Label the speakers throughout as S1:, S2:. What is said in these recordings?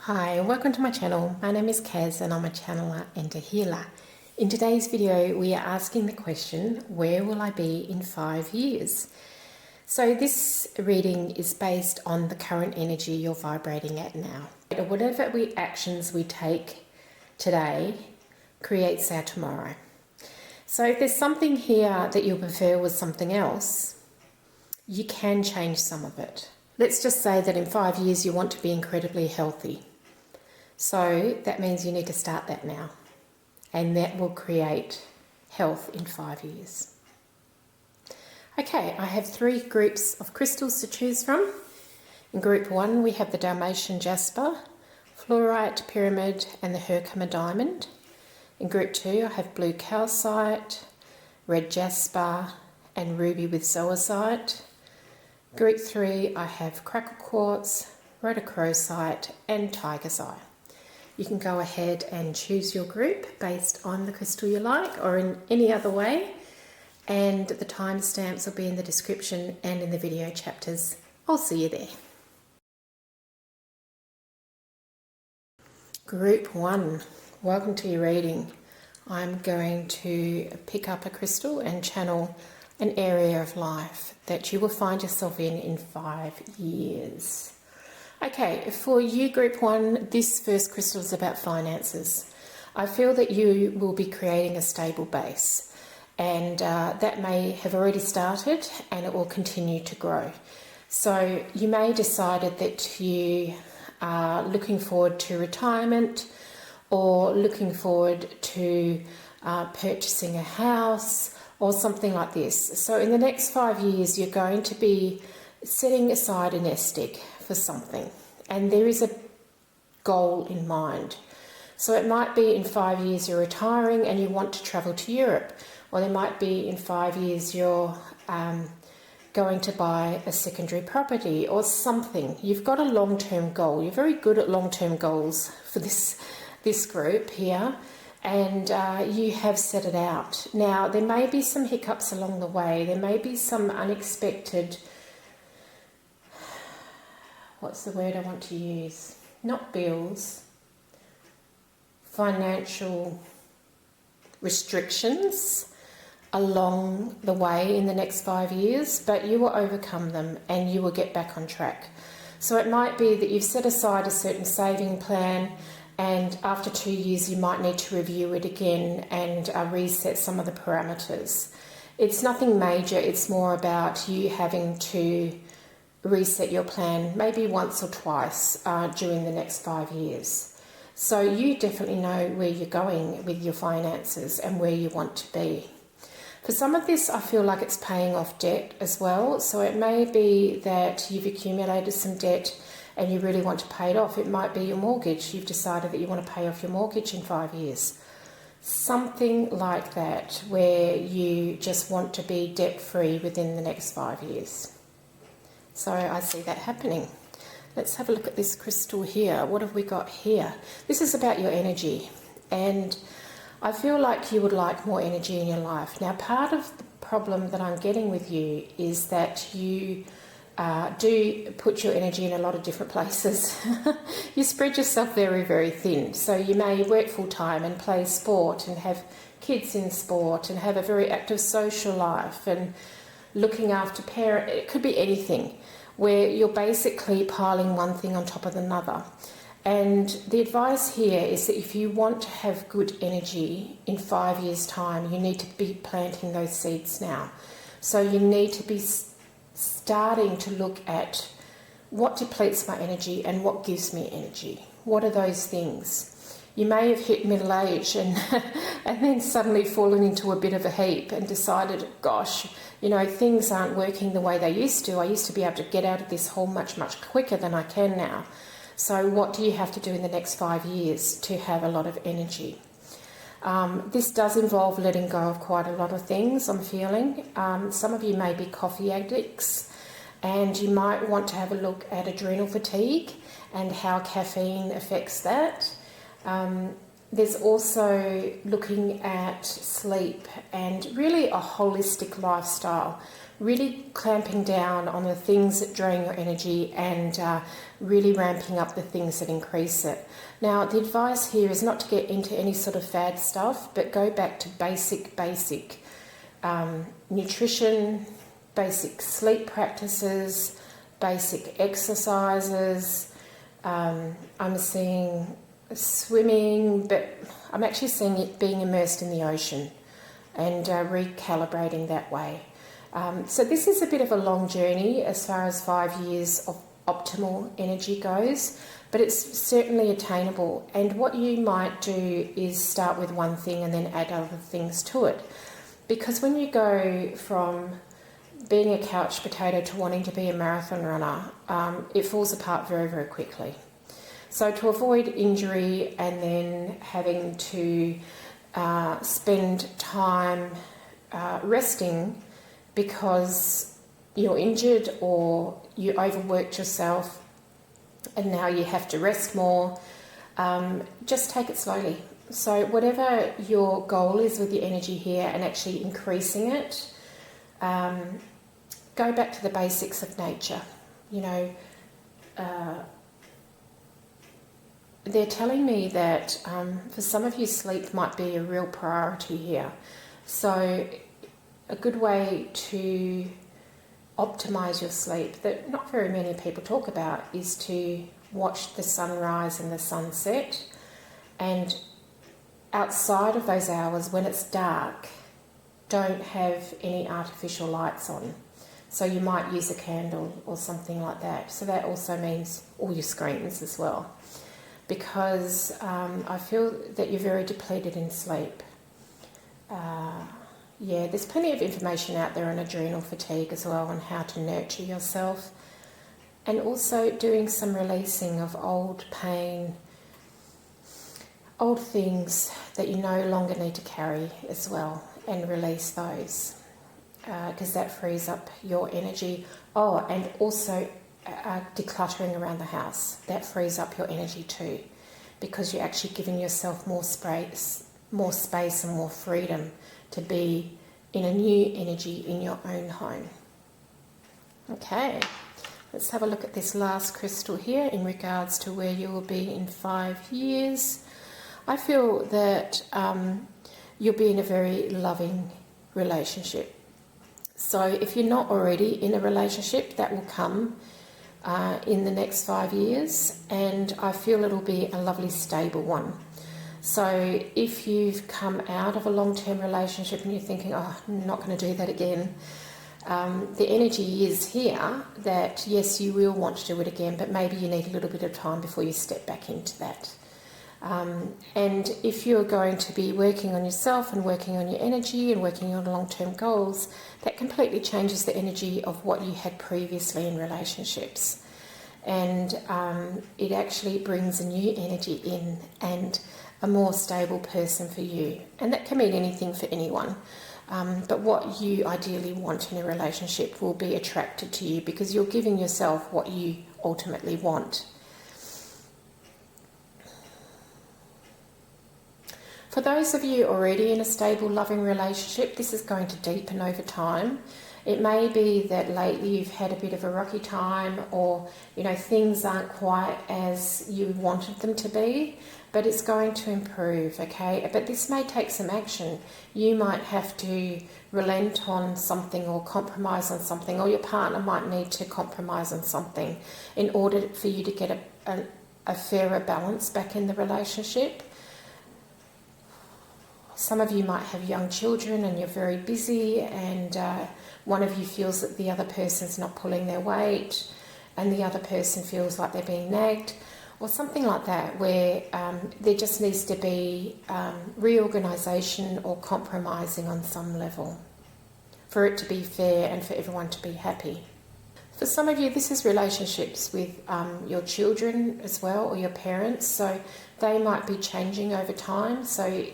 S1: Hi and welcome to my channel. My name is Kaz and I'm a channeler and a healer. In today's video we are asking the question, where will I be in 5 years? So this reading is based on the current energy you're vibrating at now. Whatever actions we take today creates our tomorrow. So if there's something here that you prefer was something else, you can change some of it. Let's just say that in 5 years you want to be incredibly healthy. So that means you need to start that now, and that will create health in 5 years. Okay, I have 3 groups of crystals to choose from. In group 1 we have the Dalmatian jasper, fluorite pyramid and the Herkimer diamond. In group 2 I have blue calcite, red jasper and ruby with zoisite. Group 3 I have crackle quartz, rhodochrosite and tiger's eye. You can go ahead and choose your group based on the crystal you like or in any other way, and the timestamps will be in the description and in the video chapters. I'll see you there. Group 1, welcome to your reading. I'm going to pick up a crystal and channel an area of life that you will find yourself in 5 years. Okay, for you group 1, this first crystal is about finances. I feel that you will be creating a stable base, and that may have already started and it will continue to grow. So you may have decided that you are looking forward to retirement or looking forward to purchasing a house or something like this. So in the next 5 years you're going to be setting aside a nest egg for something, and there is a goal in mind. So it might be in 5 years you're retiring and you want to travel to Europe, or there might be in 5 years you're going to buy a secondary property or something. You've got a long-term goal. You're very good at long-term goals for this group here, and you have set it out. Now there may be some hiccups along the way. There may be some unexpected, what's the word I want to use? Not bills, financial restrictions along the way in the next 5 years, but you will overcome them and you will get back on track. So it might be that you've set aside a certain saving plan, and after 2 years you might need to review it again and reset some of the parameters. It's nothing major, it's more about you having to reset your plan maybe once or twice during the next 5 years. So you definitely know where you're going with your finances and where you want to be. For some of this I feel like it's paying off debt as well. So it may be that you've accumulated some debt and you really want to pay it off. It might be your mortgage. You've decided that you want to pay off your mortgage in 5 years. Something like that, where you just want to be debt-free within the next 5 years. So I see that happening. Let's have a look at this crystal here. What have we got here? This is about your energy, and I feel like you would like more energy in your life. Now, part of the problem that I'm getting with you is that you do put your energy in a lot of different places. You spread yourself very, very thin. So you may work full-time and play sport and have kids in sport and have a very active social life and looking after parents. It could be anything, where you're basically piling one thing on top of another. And the advice here is that if you want to have good energy in 5 years' time, you need to be planting those seeds now. So you need to be starting to look at what depletes my energy and what gives me energy. What are those things? You may have hit middle age and then suddenly fallen into a bit of a heap and decided, gosh, you know, things aren't working the way they used to. I used to be able to get out of this hole much, much quicker than I can now. So what do you have to do in the next 5 years to have a lot of energy? This does involve letting go of quite a lot of things, I'm feeling. Some of you may be coffee addicts, and you might want to have a look at adrenal fatigue and how caffeine affects that. There's also looking at sleep and really a holistic lifestyle really clamping down on the things that drain your energy and really ramping up the things that increase it. Now, the advice here is not to get into any sort of fad stuff, but go back to basic nutrition, basic sleep practices, basic exercises. I'm seeing swimming, but I'm actually seeing it being immersed in the ocean and recalibrating that way. So this is a bit of a long journey as far as 5 years of optimal energy goes, but it's certainly attainable. And what you might do is start with one thing and then add other things to it. Because when you go from being a couch potato to wanting to be a marathon runner, it falls apart very, very quickly. So to avoid injury and then having to spend time resting because you're injured or you overworked yourself and now you have to rest more, just take it slowly. So whatever your goal is with your energy here and actually increasing it, go back to the basics of nature. You know, they're telling me that for some of you, sleep might be a real priority here. So a good way to optimize your sleep that not very many people talk about is to watch the sunrise and the sunset, and outside of those hours when it's dark, don't have any artificial lights on. So you might use a candle or something like that. So that also means all your screens as well, because I feel that you're very depleted in sleep. Yeah, there's plenty of information out there on adrenal fatigue as well, on how to nurture yourself, and also doing some releasing of old pain, old things that you no longer need to carry as well, and release those, because that frees up your energy. Oh, and also decluttering around the house, that frees up your energy too, because you're actually giving yourself more space and more freedom to be in a new energy in your own home. Okay, let's have a look at this last crystal here in regards to where you will be in 5 years. I feel that you'll be in a very loving relationship. So if you're not already in a relationship, that will come in the next 5 years, and I feel it'll be a lovely stable one. So if you've come out of a long-term relationship and you're thinking, oh, I'm not going to do that again, the energy is here that yes, you will want to do it again, but maybe you need a little bit of time before you step back into that. And if you're going to be working on yourself and working on your energy and working on long-term goals, that completely changes the energy of what you had previously in relationships. And it actually brings a new energy in and a more stable person for you. And that can mean anything for anyone. But what you ideally want in a relationship will be attracted to you because you're giving yourself what you ultimately want. For those of you already in a stable, loving relationship, this is going to deepen over time. It may be that lately you've had a bit of a rocky time, or things aren't quite as you wanted them to be, but it's going to improve, okay? But this may take some action. You might have to relent on something or compromise on something, or your partner might need to compromise on something in order for you to get a fairer balance back in the relationship. Some of you might have young children and you're very busy, and one of you feels that the other person's not pulling their weight and the other person feels like they're being nagged, or something like that, where there just needs to be reorganisation or compromising on some level for it to be fair and for everyone to be happy. For some of you, this is relationships with your children as well, or your parents, so they might be changing over time. So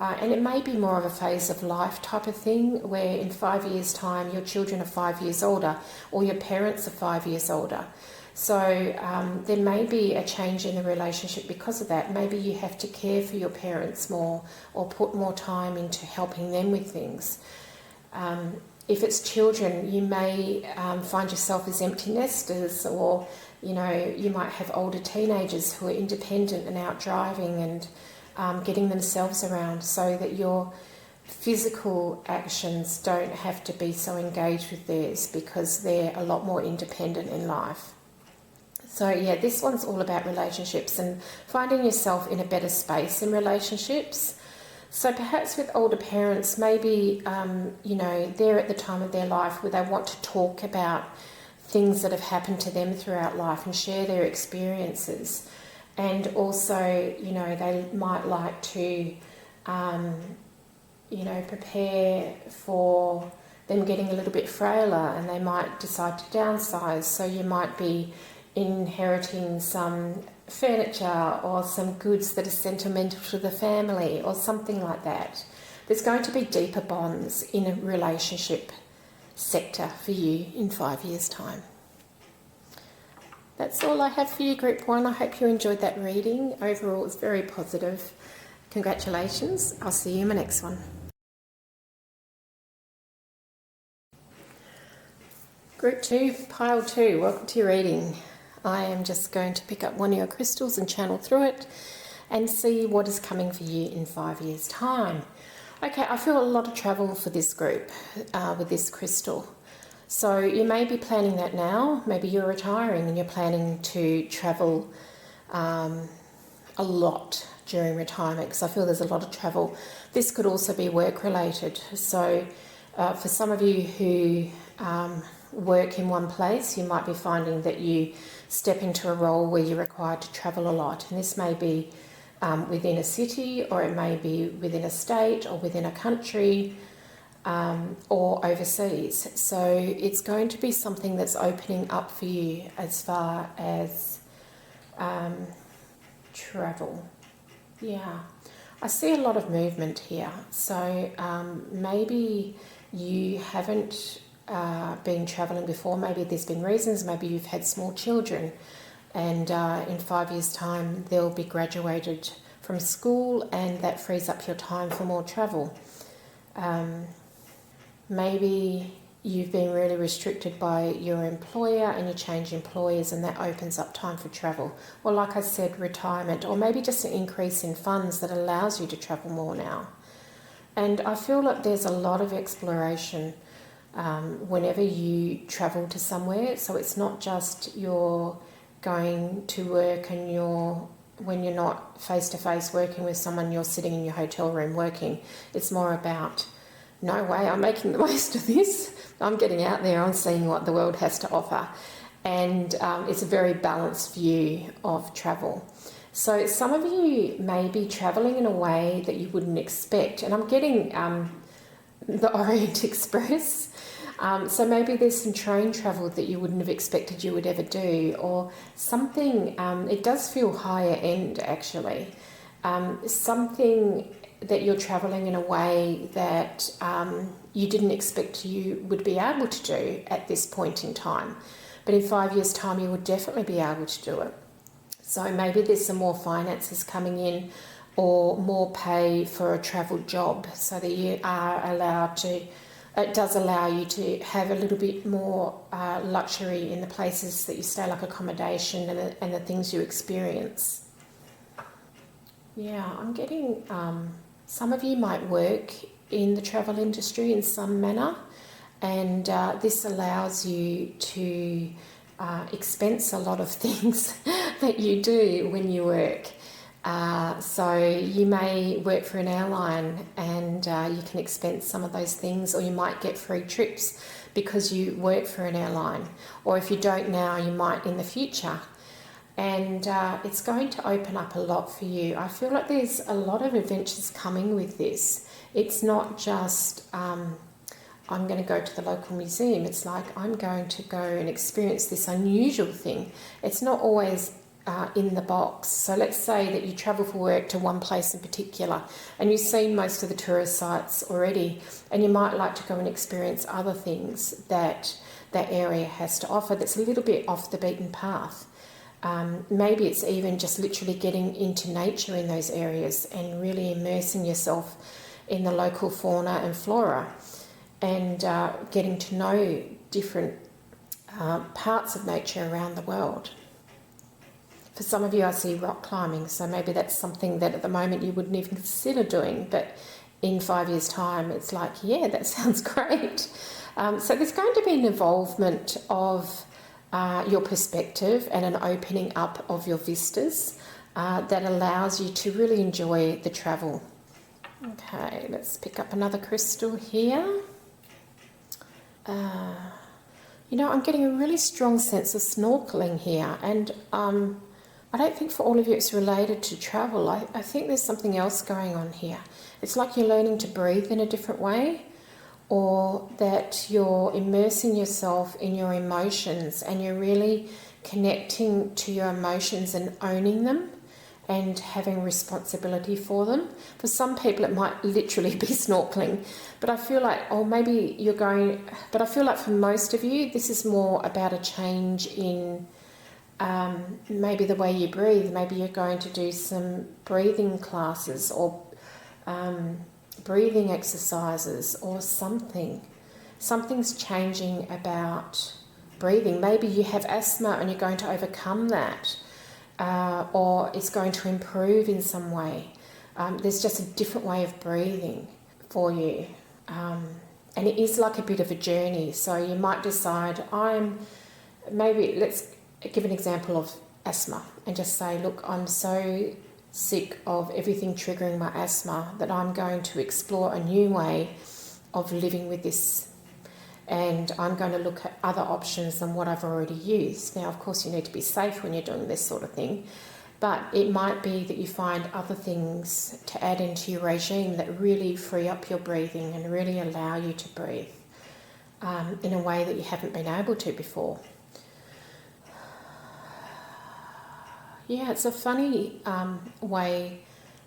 S1: and it may be more of a phase of life type of thing, where in 5 years' time your children are 5 years older, or your parents are 5 years older. So there may be a change in the relationship because of that. Maybe you have to care for your parents more, or put more time into helping them with things. if it's children, you may find yourself as empty nesters, or you know, you might have older teenagers who are independent and out driving and getting themselves around, so that your physical actions don't have to be so engaged with theirs, because they're a lot more independent in life. So yeah, this one's all about relationships and finding yourself in a better space in relationships. So perhaps with older parents, maybe, you know, they're at the time of their life where they want to talk about things that have happened to them throughout life and share their experiences. And also, you know, they might like to, you know, prepare for them getting a little bit frailer, and they might decide to downsize. So you might be inheriting some furniture or some goods that are sentimental to the family or something like that. There's going to be deeper bonds in a relationship sector for you in 5 years' time. That's all I have for you, Group 1. I hope you enjoyed that reading. Overall, it's very positive. Congratulations. I'll see you in my next one. Group 2, Pile 2, welcome to your reading. I am just going to pick up one of your crystals and channel through it and see what is coming for you in 5 years' time. Okay, I feel a lot of travel for this group with this crystal. So you may be planning that now. Maybe you're retiring and you're planning to travel a lot during retirement, because I feel there's a lot of travel. This could also be work related. So for some of you who work in one place, you might be finding that you step into a role where you're required to travel a lot. And this may be within a city, or it may be within a state, or within a country, or overseas. So it's going to be something that's opening up for you as far as travel. Yeah, I see a lot of movement here. So maybe you haven't been travelling before. Maybe there's been reasons. Maybe you've had small children, and in 5 years' time they'll be graduated from school, and that frees up your time for more travel. Maybe you've been really restricted by your employer and you change employers, and that opens up time for travel. Or like I said, retirement, or maybe just an increase in funds that allows you to travel more now. And I feel like there's a lot of exploration whenever you travel to somewhere. So it's not just you're going to work and when you're not face-to-face working with someone, you're sitting in your hotel room working. It's more about, no way, I'm making the most of this. I'm getting out there, I'm seeing what the world has to offer. And it's a very balanced view of travel. So some of you may be travelling in a way that you wouldn't expect. And I'm getting the Orient Express. So maybe there's some train travel that you wouldn't have expected you would ever do, or something, it does feel higher end actually, something that you're travelling in a way that you didn't expect you would be able to do at this point in time. But in 5 years' time you would definitely be able to do it. So maybe there's some more finances coming in, or more pay for a travel job, so that you are allowed to, it does allow you to have a little bit more luxury in the places that you stay, like accommodation and the things you experience. Yeah, I'm getting, some of you might work in the travel industry in some manner, and this allows you to expense a lot of things that you do when you work. So you may work for an airline and you can expense some of those things, or you might get free trips because you work for an airline, or if you don't now, you might in the future. And it's going to open up a lot for you. I feel like there's a lot of adventures coming with this. It's not just I'm going to go to the local museum. It's like I'm going to go and experience this unusual thing. It's not always in the box. So let's say that you travel for work to one place in particular, and you've seen most of the tourist sites already, and you might like to go and experience other things that that area has to offer that's a little bit off the beaten path. Maybe it's even just literally getting into nature in those areas and really immersing yourself in the local fauna and flora. and getting to know different parts of nature around the world. For some of you, I see rock climbing, so maybe that's something that at the moment you wouldn't even consider doing, but in 5 years' time, it's like, yeah, that sounds great. So there's going to be an involvement of your perspective and an opening up of your vistas that allows you to really enjoy the travel. Okay, let's pick up another crystal here. You know, I'm getting a really strong sense of snorkeling here, and I don't think for all of you it's related to travel. I think there's something else going on here. It's like you're learning to breathe in a different way, or that you're immersing yourself in your emotions and you're really connecting to your emotions and owning them and having responsibility for them. For some people it might literally be snorkeling, but I feel like, or maybe you're going, but I feel like for most of you this is more about a change in maybe the way you breathe. Maybe you're going to do some breathing classes or breathing exercises or something. Something's changing about breathing. Maybe you have asthma and you're going to overcome that, or it's going to improve in some way. There's just a different way of breathing for you. And it is like a bit of a journey. So you might decide, let's give an example of asthma and just say, look, I'm so sick of everything triggering my asthma that I'm going to explore a new way of living with this, and I'm going to look at other options than what I've already used. Now, of course, you need to be safe when you're doing this sort of thing, but it might be that you find other things to add into your regime that really free up your breathing and really allow you to breathe in a way that you haven't been able to before. Yeah, it's a funny way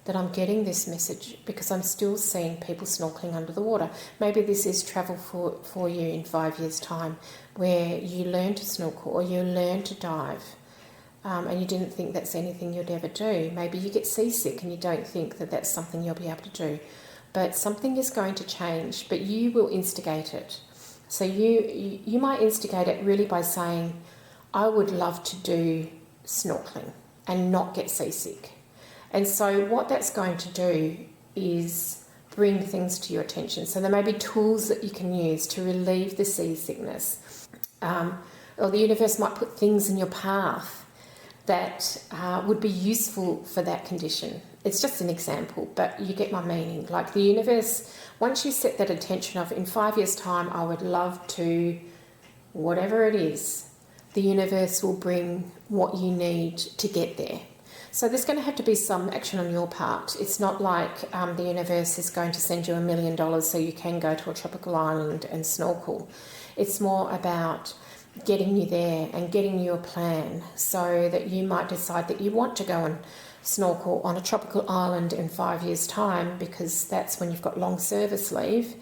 S1: that I'm getting this message, because I'm still seeing people snorkeling under the water. Maybe this is travel for you in 5 years' time, where you learn to snorkel or you learn to dive, and you didn't think that's anything you'd ever do. Maybe you get seasick and you don't think that that's something you'll be able to do. But something is going to change, but you will instigate it. So you might instigate it really by saying, I would love to do snorkeling and not get seasick. And so what that's going to do is bring things to your attention. So there may be tools that you can use to relieve the seasickness. Or the universe might put things in your path that would be useful for that condition. It's just an example, but you get my meaning. Like the universe, once you set that intention of, in 5 years' time, I would love to, whatever it is, the universe will bring what you need to get there. So there's going to have to be some action on your part. It's not like the universe is going to send you $1 million so you can go to a tropical island and snorkel. It's more about getting you there and getting you a plan so that you might decide that you want to go and snorkel on a tropical island in 5 years' time, because that's when you've got long service leave.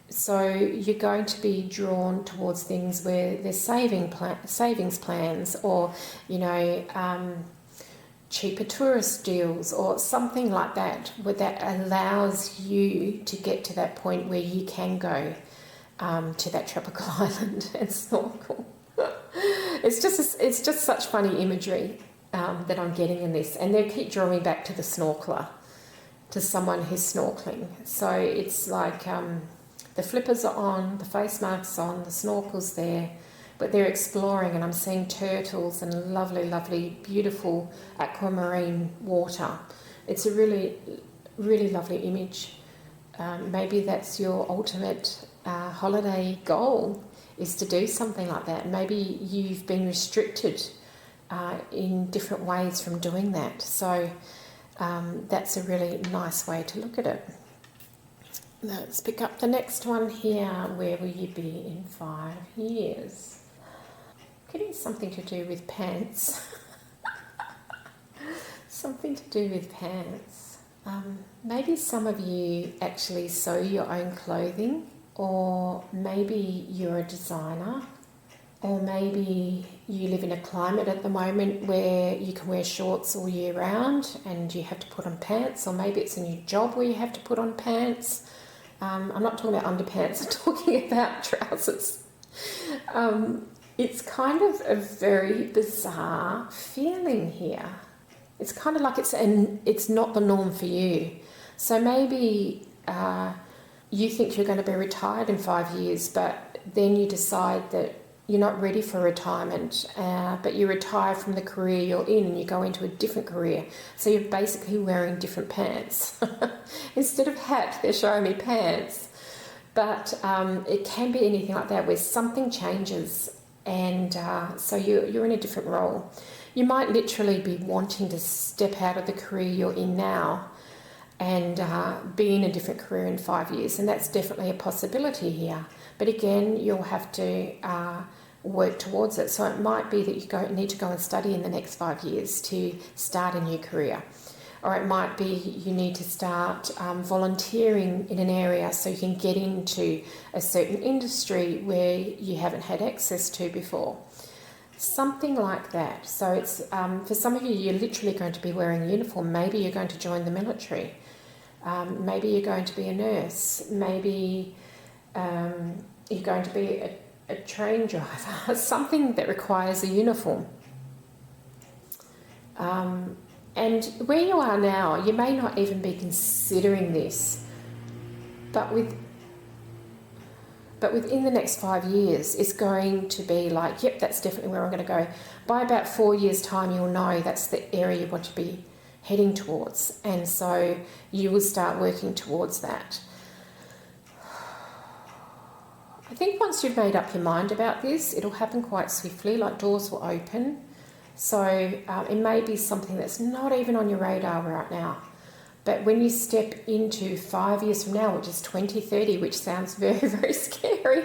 S1: So you're going to be drawn towards things where there's savings plans, or, cheaper tourist deals or something like that, where that allows you to get to that point where you can go to that tropical island and snorkel. It's just such funny imagery that I'm getting in this, and they keep drawing me back to the snorkeler, to someone who's snorkeling. So it's like the flippers are on, the face mask's on, the snorkel's there, but they're exploring, and I'm seeing turtles and lovely, lovely, beautiful aquamarine water. It's a really, really lovely image. Maybe that's your ultimate holiday goal, is to do something like that. Maybe you've been restricted in different ways from doing that. So that's a really nice way to look at it. Let's pick up the next one here. Where will you be in 5 years? Getting something to do with pants. Something to do with pants. Maybe some of you actually sew your own clothing, or maybe you're a designer, or maybe you live in a climate at the moment where you can wear shorts all year round and you have to put on pants, or maybe it's a new job where you have to put on pants. I'm not talking about underpants, I'm talking about trousers. It's kind of a very bizarre feeling here. It's kind of like it's not the norm for you. So maybe you think you're going to be retired in 5 years, but then you decide that you're not ready for retirement, but you retire from the career you're in and you go into a different career. So you're basically wearing different pants. Instead of hat, they're showing me pants. But it can be anything like that where something changes, and so you're in a different role. You might literally be wanting to step out of the career you're in now and be in a different career in 5 years, and that's definitely a possibility here. But again, you'll have to work towards it. So it might be that you need to go and study in the next 5 years to start a new career. Or it might be you need to start volunteering in an area so you can get into a certain industry where you haven't had access to before. Something like that. So it's for some of you, you're literally going to be wearing a uniform. Maybe you're going to join the military. Maybe you're going to be a nurse. Maybe you're going to be a train driver. Something that requires a uniform. And where you are now, you may not even be considering this, but within the next 5 years, it's going to be like, yep, that's definitely where I'm going to go. By about 4 years' time, you'll know that's the area you want to be heading towards, and so you will start working towards that. I think once you've made up your mind about this, it'll happen quite swiftly, like doors will open. So it may be something that's not even on your radar right now. But when you step into 5 years from now, which is 2030, which sounds very, very scary,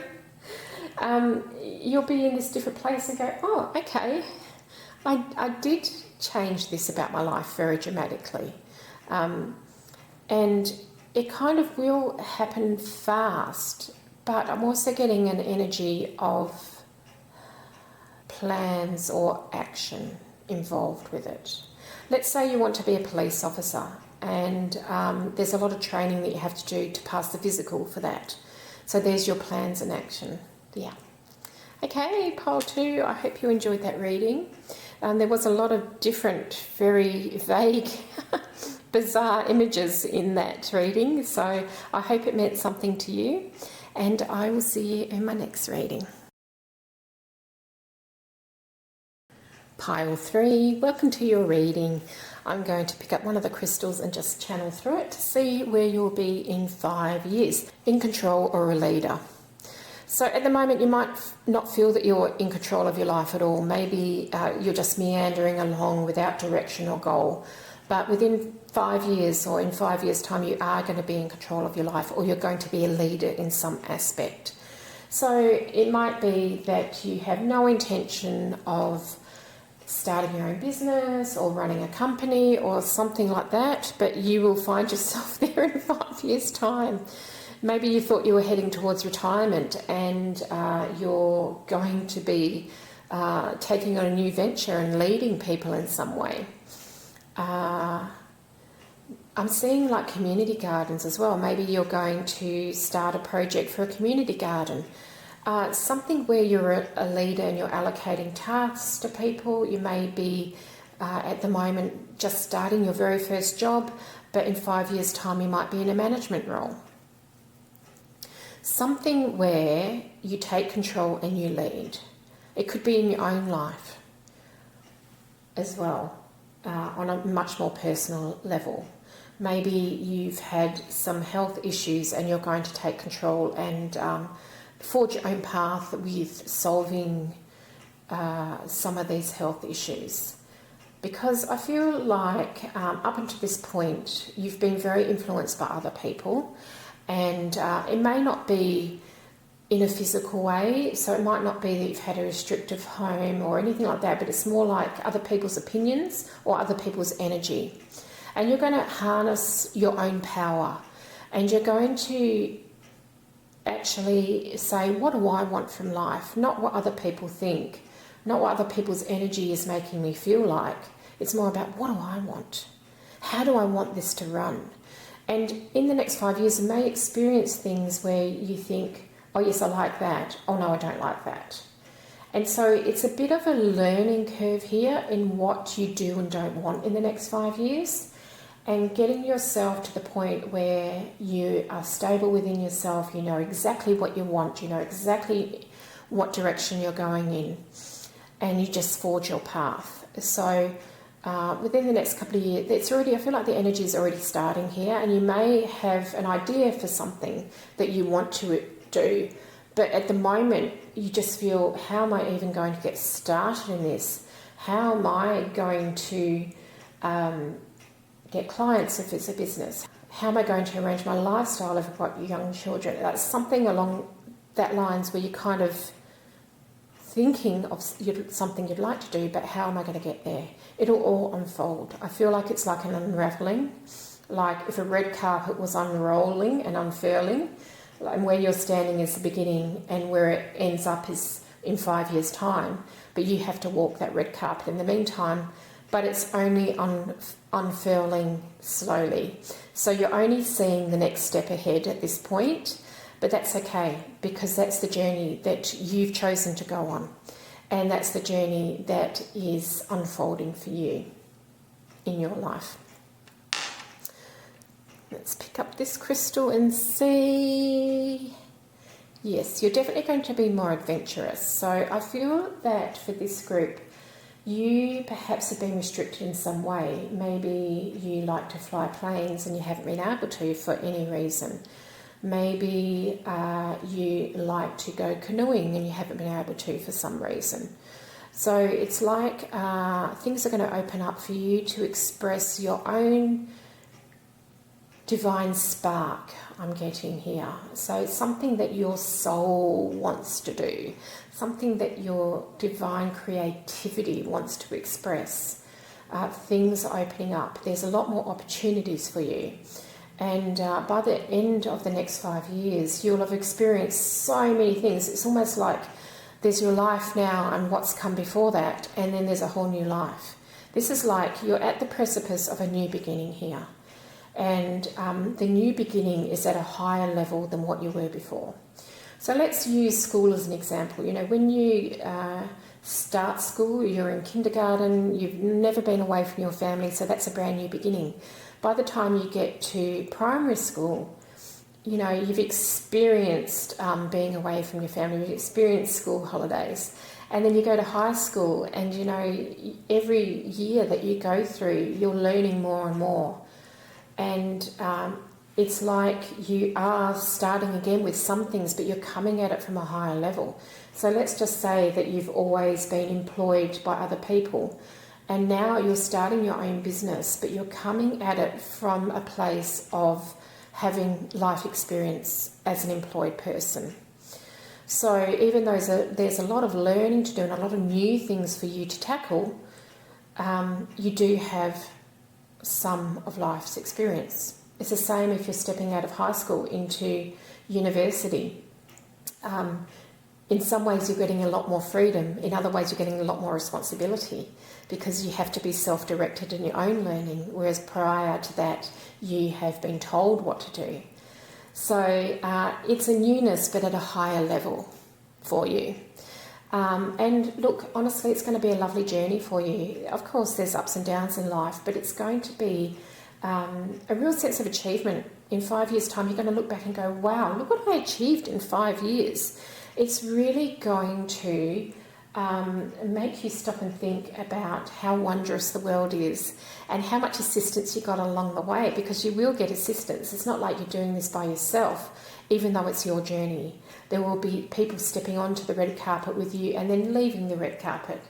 S1: you'll be in this different place and go, oh, okay, I did change this about my life very dramatically. And it kind of will happen fast, but I'm also getting an energy of plans or action involved with it. Let's say you want to be a police officer, and there's a lot of training that you have to do to pass the physical for that. So there's your plans and action. Yeah. Okay, pile 2, I hope you enjoyed that reading. There was a lot of different, very vague, bizarre images in that reading, so I hope it meant something to you, and I will see you in my next reading. Pile 3, welcome to your reading. I'm going to pick up one of the crystals and just channel through it to see where you'll be in 5 years, in control or a leader. So at the moment you might not feel that you're in control of your life at all. Maybe you're just meandering along without direction or goal. But within 5 years, or in 5 years' time, you are going to be in control of your life, or you're going to be a leader in some aspect. So it might be that you have no intention of starting your own business or running a company or something like that, but you will find yourself there in 5 years' time. Maybe you thought you were heading towards retirement and you're going to be taking on a new venture and leading people in some way. I'm seeing like community gardens as well. Maybe you're going to start a project for a community garden. Something where you're a leader and you're allocating tasks to people. You may be at the moment just starting your very first job, but in 5 years' time you might be in a management role. Something where you take control and you lead. It could be in your own life as well, on a much more personal level. Maybe you've had some health issues and you're going to take control and forge your own path with solving some of these health issues. Because I feel like up until this point you've been very influenced by other people, and it may not be in a physical way, so it might not be that you've had a restrictive home or anything like that, but it's more like other people's opinions or other people's energy. And you're going to harness your own power, and you're going to actually say, what do I want from life? Not what other people think, not what other people's energy is making me feel like. It's more about, what do I want? How do I want this to run? And in the next 5 years, you may experience things where you think, oh yes, I like that. Oh no, I don't like that. And so it's a bit of a learning curve here in what you do and don't want in the next 5 years, and getting yourself to the point where you are stable within yourself, you know exactly what you want, you know exactly what direction you're going in, and you just forge your path. So within the next couple of years, I feel like the energy is already starting here, and you may have an idea for something that you want to do, but at the moment you just feel, how am I even going to get started in this? How am I going to get clients if it's a business? How am I going to arrange my lifestyle if I've got young children? That's something along that lines where you're kind of thinking of something you'd like to do, but how am I going to get there? It'll all unfold. I feel like it's like an unravelling, like if a red carpet was unrolling and unfurling, and where you're standing is the beginning and where it ends up is in 5 years' time, but you have to walk that red carpet in the meantime, but it's only unfurling slowly. So you're only seeing the next step ahead at this point, but that's okay, because that's the journey that you've chosen to go on, and that's the journey that is unfolding for you in your life. Let's pick up this crystal and see. Yes, you're definitely going to be more adventurous. So I feel that for this group, you perhaps have been restricted in some way. Maybe you like to fly planes and you haven't been able to for any reason. Maybe you like to go canoeing and you haven't been able to for some reason. So it's like things are going to open up for you to express your own divine spark, I'm getting here. So it's something that your soul wants to do, something that your divine creativity wants to express. Things are opening up. There's a lot more opportunities for you. And by the end of the next 5 years, you'll have experienced so many things. It's almost like there's your life now and what's come before that, and then there's a whole new life. This is like you're at the precipice of a new beginning here. And the new beginning is at a higher level than what you were before. So let's use school as an example. You know, when you start school, you're in kindergarten, you've never been away from your family, so that's a brand new beginning. By the time you get to primary school, you know, you've experienced being away from your family, you've experienced school holidays. And then you go to high school and, you know, every year that you go through, you're learning more and more. And it's like you are starting again with some things, but you're coming at it from a higher level. So let's just say that you've always been employed by other people, and now you're starting your own business, but you're coming at it from a place of having life experience as an employed person. So even though there's a lot of learning to do and a lot of new things for you to tackle, you do have some of life's experience. It's the same if you're stepping out of high school into university. In some ways you're getting a lot more freedom, in other ways you're getting a lot more responsibility, because you have to be self-directed in your own learning, whereas prior to that you have been told what to do. So it's a newness, but at a higher level for you. And look, honestly, it's going to be a lovely journey for you. Of course, there's ups and downs in life, but it's going to be a real sense of achievement. In 5 years' time, you're going to look back and go, wow, look what I achieved in 5 years. It's really going to make you stop and think about how wondrous the world is and how much assistance you got along the way, because you will get assistance. It's not like you're doing this by yourself, even though it's your journey. There will be people stepping onto the red carpet with you and then leaving the red carpet,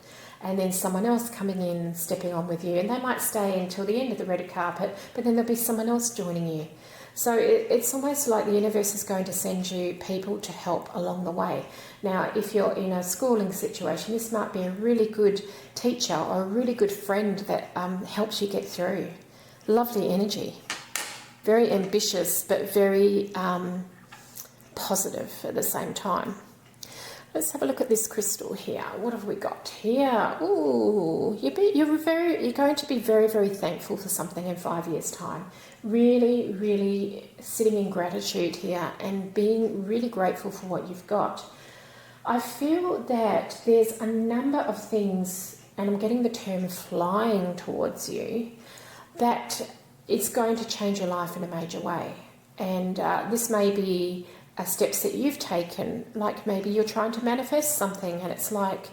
S1: and then someone else coming in and stepping on with you, and they might stay until the end of the red carpet, but then there'll be someone else joining you. So it's almost like the universe is going to send you people to help along the way. Now, if you're in a schooling situation, this might be a really good teacher or a really good friend that helps you get through. Lovely energy. Very ambitious, but very positive at the same time. Let's have a look at this crystal here. What have we got here? Ooh, you're going to be very, very thankful for something in 5 years' time. Really, really sitting in gratitude here and being really grateful for what you've got. I feel that there's a number of things, and I'm getting the term flying towards you, that it's going to change your life in a major way. And this may be steps that you've taken, like maybe you're trying to manifest something and it's like,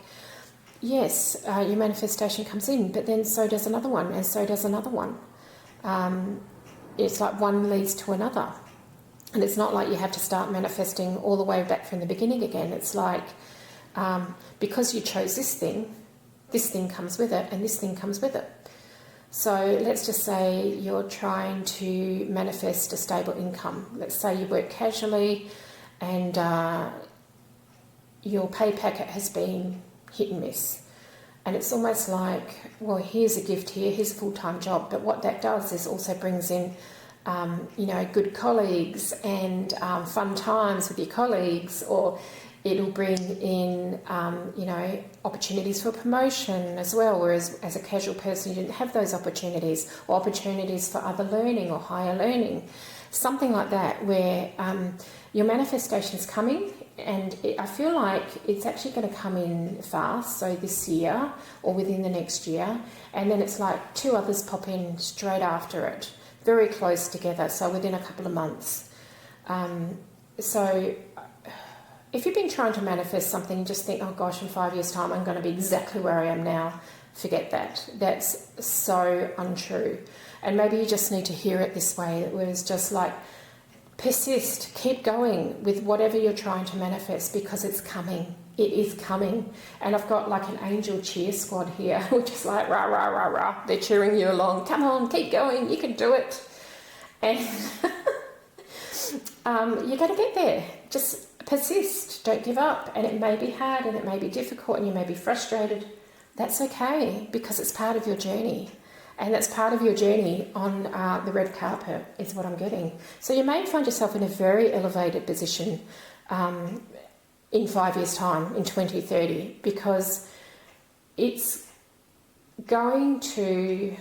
S1: yes, your manifestation comes in, but then so does another one and so does another one. It's like one leads to another. And it's not like you have to start manifesting all the way back from the beginning again. It's like, because you chose this thing comes with it and this thing comes with it. So let's just say you're trying to manifest a stable income. Let's say you work casually and your pay packet has been hit and miss. And it's almost like, well, here's a gift here, here's a full-time job. But what that does is also brings in, good colleagues and fun times with your colleagues, or it'll bring in, opportunities for promotion as well, whereas as a casual person you didn't have those opportunities, or opportunities for other learning or higher learning. Something like that, where your manifestation's coming, and I feel like it's actually going to come in fast, so this year or within the next year, and then it's like 2 others pop in straight after it, very close together, so within a couple of months. So if you've been trying to manifest something, just think, oh gosh, in 5 years' time I'm going to be exactly where I am now. Forget that. That's so untrue. And maybe you just need to hear it this way, where it's just like, persist, keep going with whatever you're trying to manifest, because it's coming. It is coming. And I've got like an angel cheer squad here, which is like, rah, rah, rah, rah. They're cheering you along. Come on, keep going. You can do it. And you're going to get there. Just persist, don't give up. And it may be hard and it may be difficult and you may be frustrated. That's okay, because it's part of your journey. And that's part of your journey on the red carpet, is what I'm getting. So you may find yourself in a very elevated position in 5 years' time, in 2030, because it's going to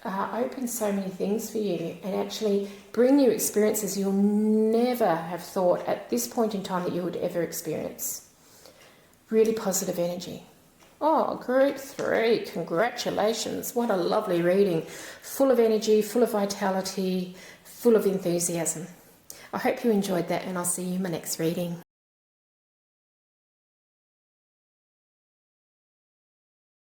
S1: open so many things for you and actually bring you experiences you'll never have thought at this point in time that you would ever experience. Really positive energy. Oh, group 3, congratulations. What a lovely reading. Full of energy, full of vitality, full of enthusiasm. I hope you enjoyed that, and I'll see you in my next reading.